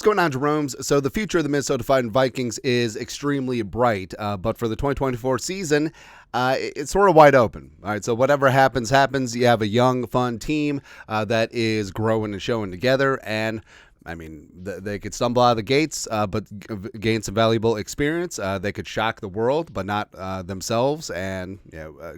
going on, Jerome's? So the future of the Minnesota Vikings is extremely bright, but for the 2024 season, it's sort of wide open. All right, so whatever happens, happens. You have a young, fun team that is growing and showing together, and I mean, they could stumble out of the gates, but gain some valuable experience. They could shock the world, but not themselves, and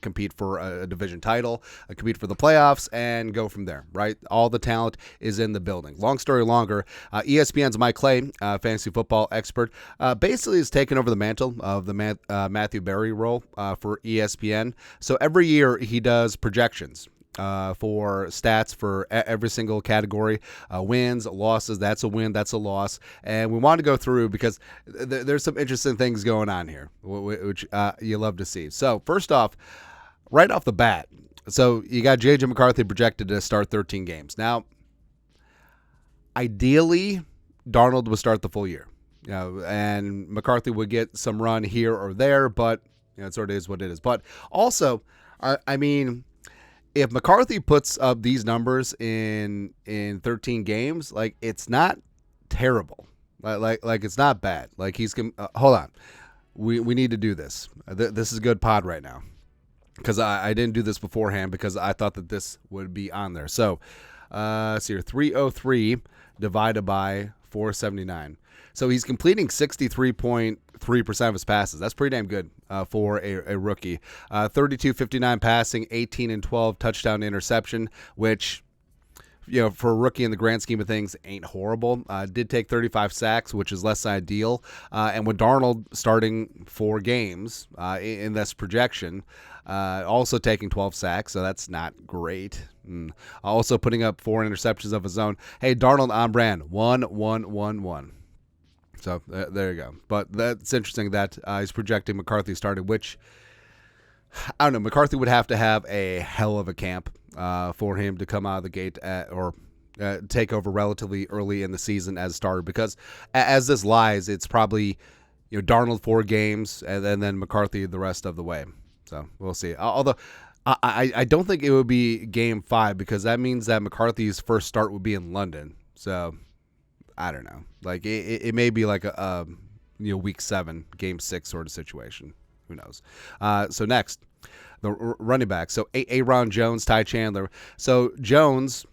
compete for a division title, compete for the playoffs, and go from there. Right? All the talent is in the building. Long story longer, ESPN's Mike Clay, fantasy football expert, basically has taken over the mantle of the Matthew Berry role for ESPN. So every year he does projections. For stats for every single category, wins, losses, that's a win, that's a loss. And we want to go through because there's some interesting things going on here, which you love to see. So first off, right off the bat, so you got J.J. McCarthy projected to start 13 games. Now, ideally, Darnold would start the full year, and McCarthy would get some run here or there, but it sort of is what it is. But also, I mean, if McCarthy puts up these numbers in 13 games, like, it's not terrible. Like it's not bad. Like, he's hold on. We need to do this. This is a good pod right now, because I didn't do this beforehand because I thought that this would be on there. So, let's see here, 303 divided by 479. So he's completing 63.3% of his passes. That's pretty damn good for a rookie. 32-59 passing, 18-12 touchdown to interception, which, for a rookie in the grand scheme of things, ain't horrible. Did take 35 sacks, which is less than ideal. And with Darnold starting 4 games in this projection, also taking 12 sacks, so that's not great. Also putting up 4 interceptions of his own. Hey, Darnold on brand, 1-1-1-1. So there you go. But that's interesting that he's projecting McCarthy started, which, I don't know, McCarthy would have to have a hell of a camp for him to come out of the gate or take over relatively early in the season as starter, because as this lies, it's probably Darnold 4 games and then McCarthy the rest of the way. So we'll see. Although I don't think it would be game 5, because that means that McCarthy's first start would be in London. So I don't know. Like, it may be like a week 7, game 6 sort of situation. Who knows? So next, the running back. So Aaron Jones, Ty Chandler. So Jones,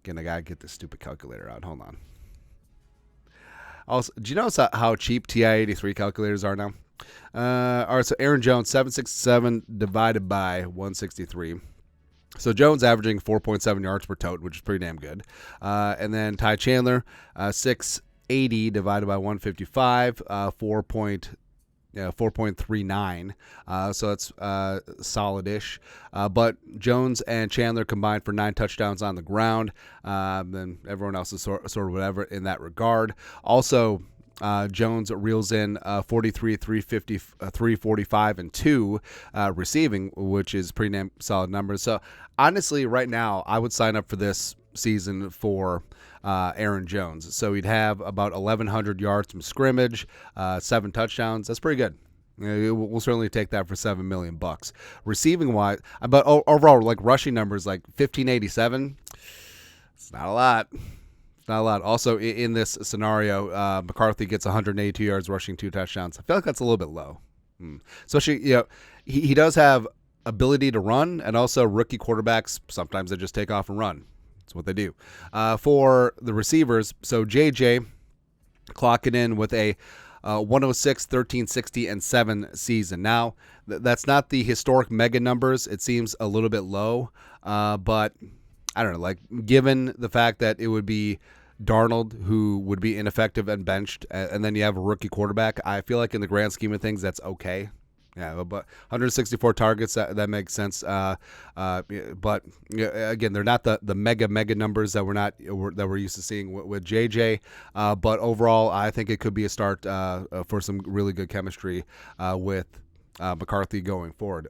again, I gotta get this stupid calculator out. Hold on. Also, do you notice how cheap TI-83 calculators are now? All right, so Aaron Jones, 767 divided by 163. So Jones averaging 4.7 yards per tote, which is pretty damn good. And then Ty Chandler, 680 divided by 155, 4.39. So that's solid-ish. But Jones and Chandler combined for 9 touchdowns on the ground. Then everyone else is sort of whatever in that regard. Also, Jones reels in 43, 350, 345, and 2 receiving, which is pretty damn solid numbers. So honestly, right now, I would sign up for this season for Aaron Jones. So he'd have about 1,100 yards from scrimmage, 7 touchdowns. That's pretty good. We'll certainly take that for $7 million. Receiving wise, but overall, like rushing numbers, like 1,587. It's not a lot. Not a lot. Also, in this scenario, McCarthy gets 182 yards rushing, 2 touchdowns. I feel like that's a little bit low. Especially, he does have ability to run, and also rookie quarterbacks, sometimes they just take off and run. That's what they do. For the receivers, so JJ clocking in with a 106, 13, 60, and 7 season. Now, that's not the historic mega numbers. It seems a little bit low, but I don't know, like, given the fact that it would be Darnold who would be ineffective and benched, and then you have a rookie quarterback, I feel like in the grand scheme of things, that's okay. Yeah, but 164 targets, that makes sense. But again, they're not the mega numbers that we're used to seeing with JJ. But overall, I think it could be a start for some really good chemistry with McCarthy going forward.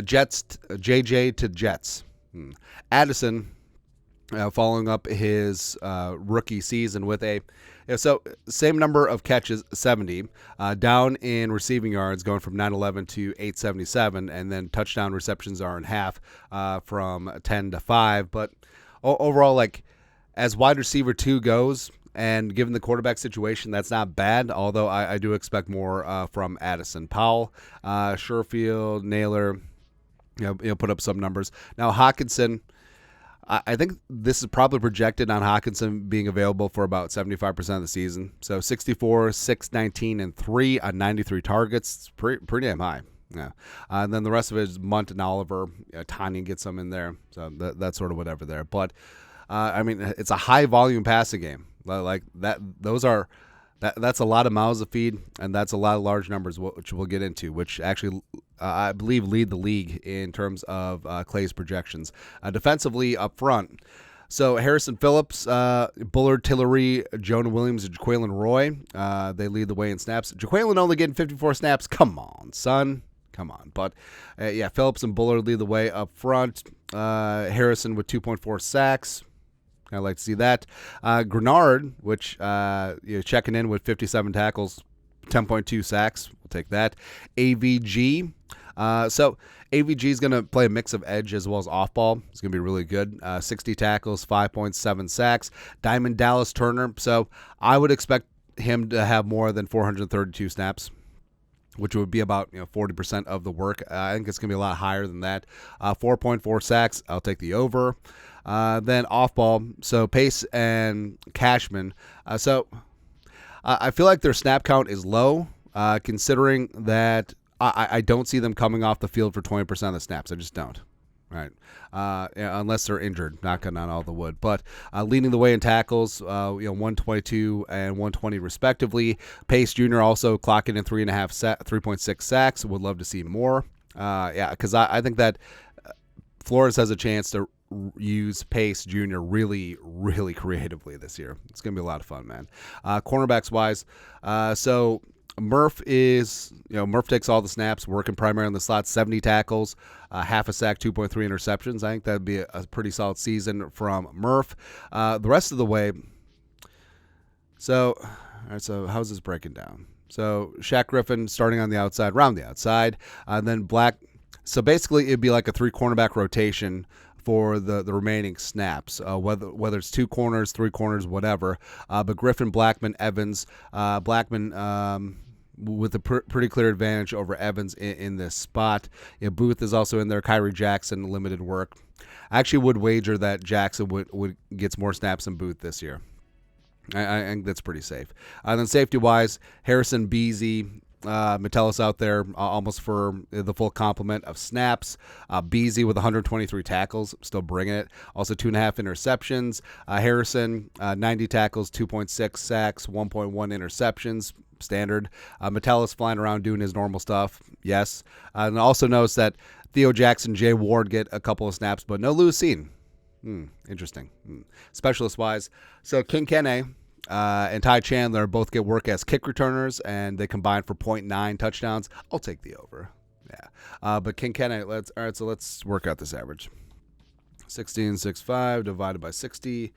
Jets, JJ to Jets. Addison, following up his rookie season with so same number of catches, 70, down in receiving yards, going from 911 to 877, and then touchdown receptions are in half, from 10 to 5. But overall, like, as wide receiver 2 goes, and given the quarterback situation, that's not bad, although I do expect more from Addison. Powell, Sherfield, Naylor, put up some numbers. Now, Hawkinson, I think this is probably projected on Hawkinson being available for about 75% of the season. So 64, 619, and 3 on 93 targets. It's pretty damn high. Yeah. And then the rest of it is Munt and Oliver. Tanya gets some in there. So that's sort of whatever there. But, it's a high-volume passing game. Like that. That's a lot of mouths to feed, and that's a lot of large numbers, which we'll get into, which actually I believe lead the league in terms of Clay's projections. Defensively up front, so Harrison Phillips, Bullard, Tillery, Jonah Williams, and Jaquelin Roy, they lead the way in snaps. Jaquelin only getting 54 snaps. Come on, son. Come on. But, Phillips and Bullard lead the way up front. Harrison with 2.4 sacks. I like to see that. Grenard, which checking in with 57 tackles, 10.2 sacks. We'll take that. AVG. So AVG is going to play a mix of edge as well as off ball. It's going to be really good. 60 tackles, 5.7 sacks. Diamond Dallas Turner. So I would expect him to have more than 432 snaps, which would be about 40% of the work. I think it's going to be a lot higher than that. 4.4 sacks. I'll take the over. Then off ball, so Pace and Cashman. I feel like their snap count is low, considering that I don't see them coming off the field for 20% of the snaps. I just don't. Right, unless they're injured, knocking on all the wood. But leading the way in tackles, 122 and 120 respectively. Pace Jr. also clocking in 3.6 sacks. Would love to see more. Because I think that Flores has a chance to use Pace Jr. really, really creatively this year. It's going to be a lot of fun, man. Cornerbacks wise, so Murph takes all the snaps, working primarily in the slot, 70 tackles, half a sack, 2.3 interceptions. I think that'd be a pretty solid season from Murph. The rest of the way, so how's this breaking down? So Shaq Griffin starting on the outside, round the outside, then Black. So basically it'd be like a 3-cornerback rotation for the remaining snaps, whether it's 2 corners, 3 corners, whatever. But Griffin, Blackman, Evans, Blackman with a pretty clear advantage over Evans in this spot. Booth is also in there. Kyrie Jackson, limited work. I actually would wager that Jackson would gets more snaps than Booth this year. I think that's pretty safe. Then safety-wise, Harrison, Beasley, Metellus out there almost for the full complement of snaps. Beasley with 123 tackles, still bringing it. Also 2.5 interceptions. Harrison, 90 tackles, 2.6 sacks, 1.1 interceptions, standard. Metellus flying around doing his normal stuff, yes. And also notice that Theo Jackson, Jay Ward get a couple of snaps, but no Lucine. Interesting. Specialist-wise, so King Kene and Ty Chandler both get work as kick returners, and they combine for 0.9 touchdowns. I'll take the over. Yeah. But King Kene, let's work out this average. 16.65 divided by 60.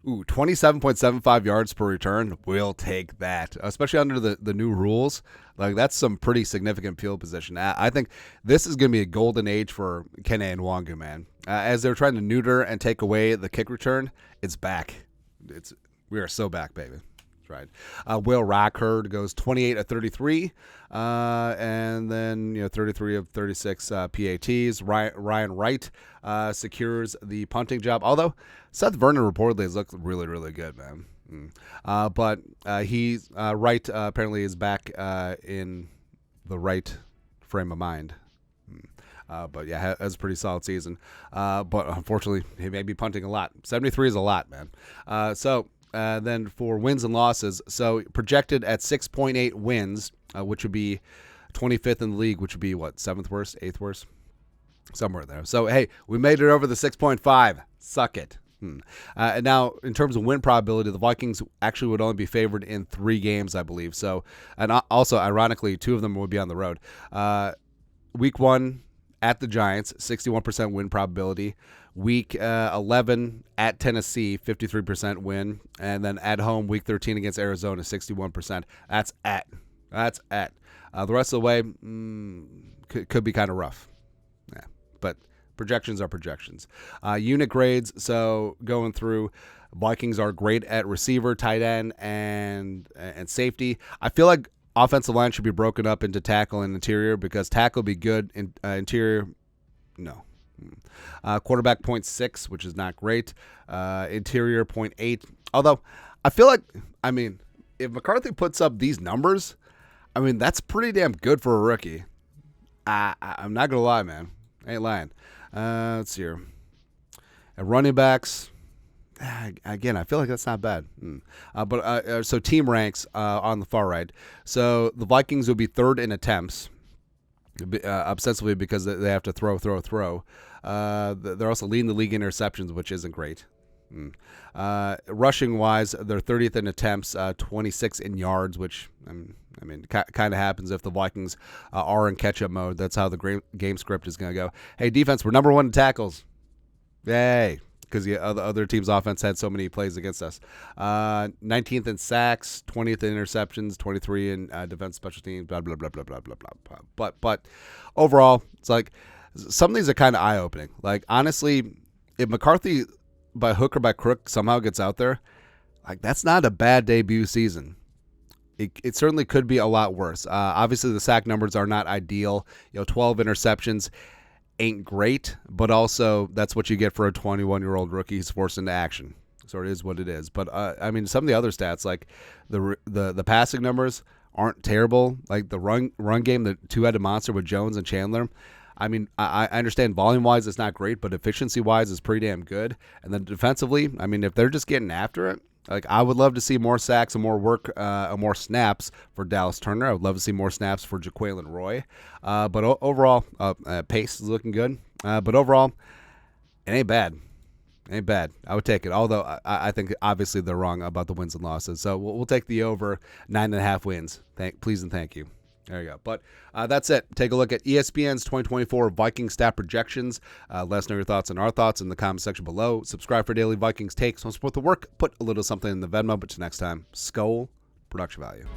27.75 yards per return. We'll take that, especially under the new rules. Like, that's some pretty significant field position. I think this is going to be a golden age for Kene and Nwangu, man. As they're trying to neuter and take away the kick return, it's back. We are so back, baby. That's right. Will Rockhurd goes 28 of 33, and then 33 of 36 PATs. Ryan Wright secures the punting job. Although Seth Vernon reportedly has looked really, really good, man. But Wright apparently is back in the right frame of mind. But yeah, has a pretty solid season. But unfortunately, he may be punting a lot. 73 is a lot, man. Then for wins and losses, so projected at 6.8 wins, which would be 25th in the league, which would be what, 7th worst, 8th worst? Somewhere there. So, hey, we made it over the 6.5. Suck it. And now, in terms of win probability, the Vikings actually would only be favored in 3 games, I believe. So, and also, ironically, 2 of them would be on the road. Week 1 at the Giants, 61% win probability. Week 11 at Tennessee, 53% win. And then at home, week 13 against Arizona, 61%. That's at. The rest of the way could be kind of rough. Yeah, but Projections are projections. Unit grades, so going through, Vikings are great at receiver, tight end, and safety. I feel like offensive line should be broken up into tackle and interior because tackle would be good, interior, no. Quarterback 0.6, which is not great. Interior 0.8. Although, I feel like, if McCarthy puts up these numbers, that's pretty damn good for a rookie. I'm not going to lie, man. I ain't lying. Let's see here. At running backs, again, I feel like that's not bad. So team ranks on the far right. So the Vikings would be third in attempts, obsessively because they have to throw. They're also leading the league in interceptions, which isn't great. Rushing wise, they're 30th in attempts, 26 in yards, which kind of happens if the Vikings are in catch-up mode. That's how the game script is going to go. Hey, defense, we're number one in tackles. Yay. Because the other team's offense had so many plays against us. 19th in sacks, 20th in interceptions, 23 in defense special teams, blah, blah, blah, blah, blah, blah, blah. But overall, it's like some of these are kind of eye-opening. Like, honestly, if McCarthy, by hook or by crook, somehow gets out there, like, that's not a bad debut season. It certainly could be a lot worse. Obviously, the sack numbers are not ideal. 12 interceptions ain't great, but also that's what you get for a 21-year-old rookie who's forced into action. So it is what it is. But some of the other stats, like the passing numbers, aren't terrible. Like the run game, the two-headed monster with Jones and Chandler. I understand volume-wise it's not great, but efficiency-wise it's pretty damn good. And then defensively, if they're just getting after it, like I would love to see more sacks and more work, more snaps for Dallas Turner. I would love to see more snaps for Jaquelin Roy. But overall, pace is looking good. But overall, it ain't bad. I would take it. Although I think obviously they're wrong about the wins and losses. So we'll take the over 9.5 wins. Please and thank you. There you go. But that's it. Take a look at ESPN's 2024 Viking stat projections. Let us know your thoughts and our thoughts in the comment section below. Subscribe for daily Vikings takes. Want to support the work? Put a little something in the Venmo. But till next time, Skol, production value.